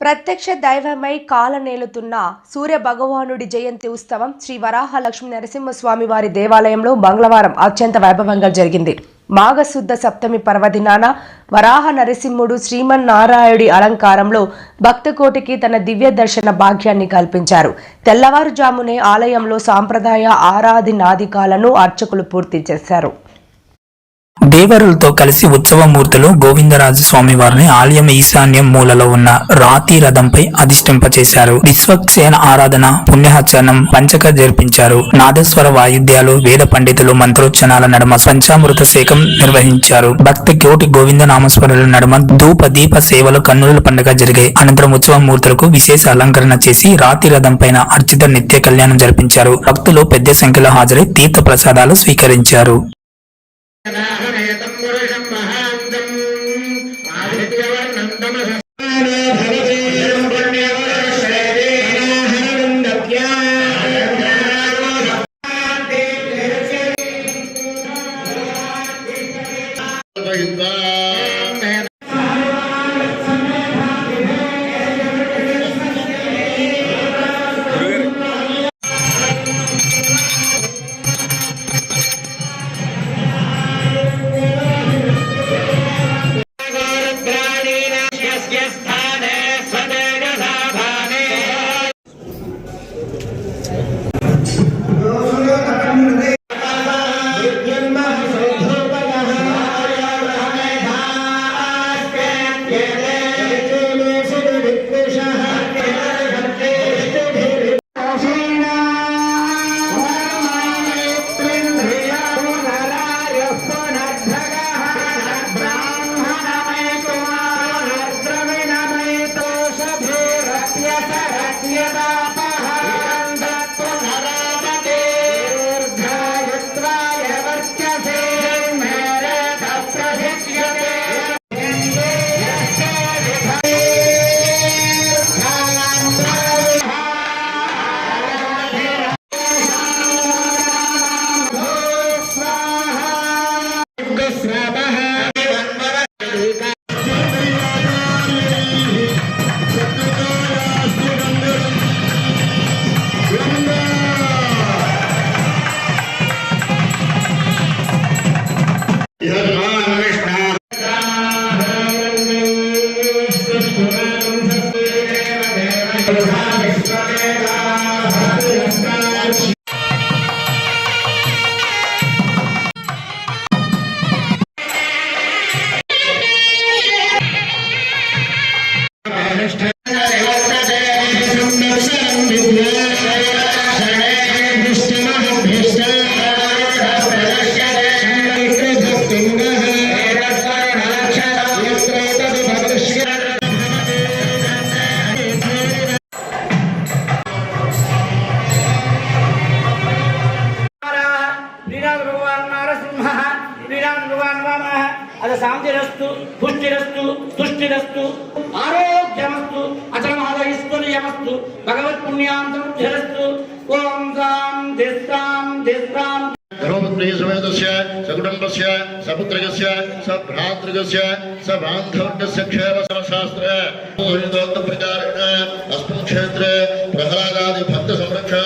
ప్రత్యక్ష దైవమై కాలనేలుతున్న సూర్య భగవానుడి జయంతి ఉత్సవం శ్రీ వరాహ లక్ష్మీ నరసింహస్వామి వారి దేవాలయంలో మంగళవారం అత్యంత వైభవంగా జరిగింది. మాఘశుద్ధ సప్తమి పర్వదినాన వరాహ నరసింహుడు శ్రీమన్నారాయుడి అలంకారంలో భక్తకోటికి తన దివ్య దర్శన భాగ్యాన్ని కల్పించారు. తెల్లవారుజామునే ఆలయంలో సాంప్రదాయ ఆరాధనాధికాలను అర్చకులు పూర్తి చేశారు. దేవరులతో కలిసి ఉత్సవమూర్తులు గోవిందరాజు స్వామి వారిని ఆలయం ఈశాన్యం మూలలో ఉన్న రాతి రథంపై అధిష్ఠింపచేశారు. విశ్వక్సేన ఆరాధన, పుణ్యాహచరణం, పంచక జరిపించారు. నాదస్వర వాయిద్యాలు, వేద పండితులు మంత్రోచ్చనాల నడుమ పంచామృత సేకం నిర్వహించారు. భక్తి కోటి గోవింద నామస్వరుల నడుమ ధూప దీప సేవలు కన్నుల పండుగ జరిగాయి. అనంతరం ఉత్సవమూర్తులకు విశేష అలంకరణ చేసి రాతి రథం పైన అర్చిత నిత్య కళ్యాణం జరిపించారు. భక్తులు పెద్ద సంఖ్యలో హాజరై తీర్థ ప్రసాదాలు స్వీకరించారు. శాంతిరస్తు, పుష్టిరస్తు, తుష్టిరస్తు, ఆరోగ్యమస్తు, అచలమాదయిస్తు భగవత్ పుణ్యాంతరస్తు. ఓం శాంతి శాంతి శాంతి. ధర్మపుత్రీ సమేతస్య సకుటుంబస్య సపుత్రకస్య సభ్రాతృకస్య సబాంధవ్యస్య క్షేమ శాస్త్రే ప్రచారేణ అస్మిన్ క్షేత్రే ప్రహ్లాదాది భక్త సంరక్షణ